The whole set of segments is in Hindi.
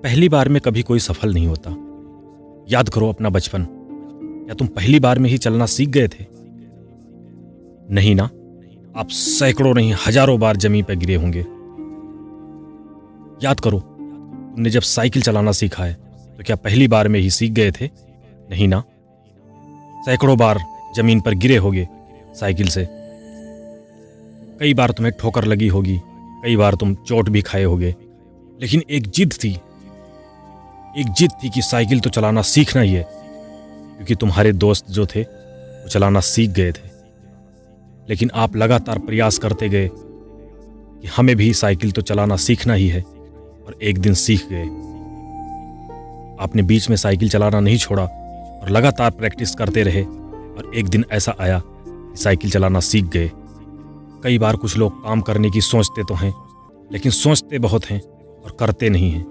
पहली बार में कभी कोई सफल नहीं होता। याद करो अपना बचपन। क्या तुम पहली बार में ही चलना सीख गए थे? नहीं ना, आप सैकड़ों नहीं हजारों बार जमीन पर गिरे होंगे। याद करो, तुमने जब साइकिल चलाना सीखा है तो क्या पहली बार में ही सीख गए थे? नहीं ना, सैकड़ों बार जमीन पर गिरे होगे साइकिल से। कई बार तुम्हें ठोकर लगी होगी, कई बार तुम चोट भी खाए होगे, लेकिन एक जिद थी कि साइकिल तो चलाना सीखना ही है, क्योंकि तुम्हारे दोस्त जो थे वो चलाना सीख गए थे। लेकिन आप लगातार प्रयास करते गए कि हमें भी साइकिल तो चलाना सीखना ही है, और एक दिन सीख गए। आपने बीच में साइकिल चलाना नहीं छोड़ा और लगातार प्रैक्टिस करते रहे, और एक दिन ऐसा आया कि साइकिल चलाना सीख गए। कई बार कुछ लोग काम करने की सोचते तो हैं, लेकिन सोचते बहुत हैं और करते नहीं हैं।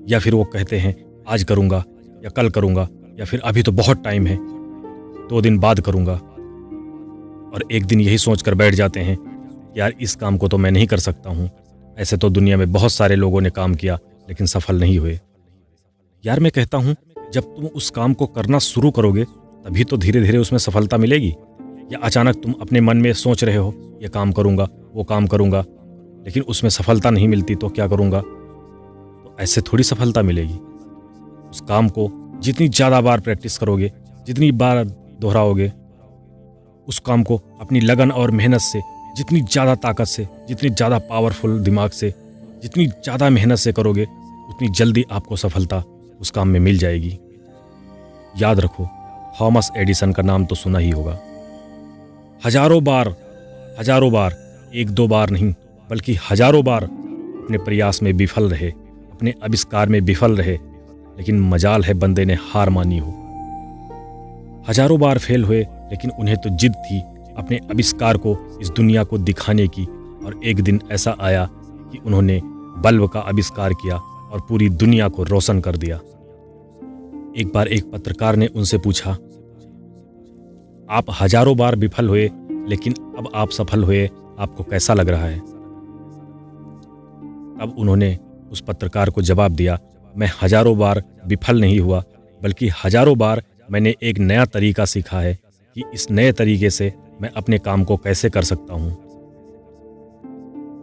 या फिर वो कहते हैं आज करूँगा या कल करूँगा, या फिर अभी तो बहुत टाइम है, 2 दिन बाद करूँगा, और एक दिन यही सोचकर बैठ जाते हैं यार इस काम को तो मैं नहीं कर सकता हूँ। ऐसे तो दुनिया में बहुत सारे लोगों ने काम किया लेकिन सफल नहीं हुए। यार मैं कहता हूँ जब तुम उस काम को करना शुरू करोगे तभी तो धीरे धीरे उसमें सफलता मिलेगी। या अचानक तुम अपने मन में सोच रहे हो ये काम करूँगा वो काम करूँगा, लेकिन उसमें सफलता नहीं मिलती तो क्या करूँगा, तो ऐसे थोड़ी सफलता मिलेगी। उस काम को जितनी ज़्यादा बार प्रैक्टिस करोगे, जितनी बार दोहराओगे, उस काम को अपनी लगन और मेहनत से, जितनी ज़्यादा ताकत से, जितनी ज़्यादा पावरफुल दिमाग से, जितनी ज़्यादा मेहनत से करोगे, उतनी जल्दी आपको सफलता उस काम में मिल जाएगी। याद रखो, थॉमस एडिसन का नाम तो सुना ही होगा। हजारों बार, 1-2 बार नहीं बल्कि हजारों बार अपने प्रयास में विफल रहे, अपने आविष्कार में विफल रहे, लेकिन मजाल है बंदे ने हार मानी हो। हजारों बार फेल हुए, लेकिन उन्हें तो जिद थी अपने आविष्कार को इस दुनिया को दिखाने की, और एक दिन ऐसा आया कि उन्होंने बल्ब का आविष्कार किया और पूरी दुनिया को रोशन कर दिया। एक बार एक पत्रकार ने उनसे पूछा, आप हजारों बार विफल हुए लेकिन अब आप सफल हुए, आपको कैसा लग रहा है? तब उन्होंने उस पत्रकार को जवाब दिया, मैं हजारों बार विफल नहीं हुआ, बल्कि हजारों बार मैंने एक नया तरीका सीखा है कि इस नए तरीके से मैं अपने काम को कैसे कर सकता हूं।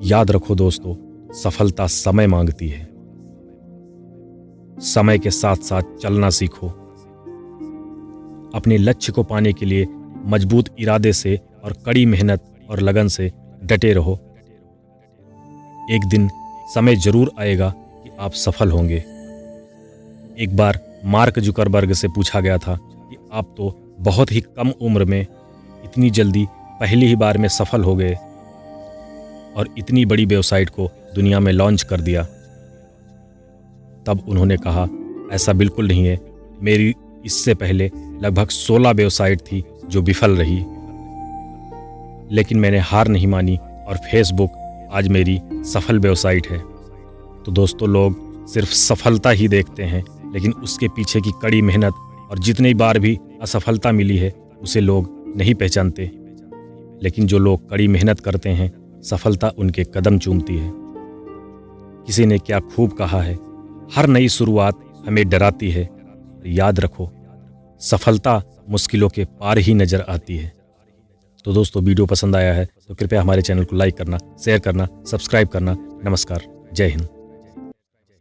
याद रखो दोस्तों, सफलता समय मांगती है। समय के साथ साथ चलना सीखो। अपने लक्ष्य को पाने के लिए मजबूत इरादे से और कड़ी मेहनत और लगन से डटे रहो। एक दिन समय जरूर आएगा कि आप सफल होंगे। एक बार मार्क जुकरबर्ग से पूछा गया था कि आप तो बहुत ही कम उम्र में इतनी जल्दी पहली ही बार में सफल हो गए और इतनी बड़ी वेबसाइट को दुनिया में लॉन्च कर दिया। तब उन्होंने कहा, ऐसा बिल्कुल नहीं है, मेरी इससे पहले लगभग 16 वेबसाइट थी जो विफल रही, लेकिन मैंने हार नहीं मानी और फेसबुक आज मेरी सफल वेबसाइट है। तो दोस्तों, लोग सिर्फ सफलता ही देखते हैं, लेकिन उसके पीछे की कड़ी मेहनत और जितनी बार भी असफलता मिली है उसे लोग नहीं पहचानते। लेकिन जो लोग कड़ी मेहनत करते हैं, सफलता उनके कदम चूमती है। किसी ने क्या खूब कहा है, हर नई शुरुआत हमें डराती है। याद रखो, सफलता मुश्किलों के पार ही नजर आती है। तो दोस्तों, वीडियो पसंद आया है तो कृपया हमारे चैनल को लाइक करना, शेयर करना, सब्सक्राइब करना। नमस्कार, जय हिंद।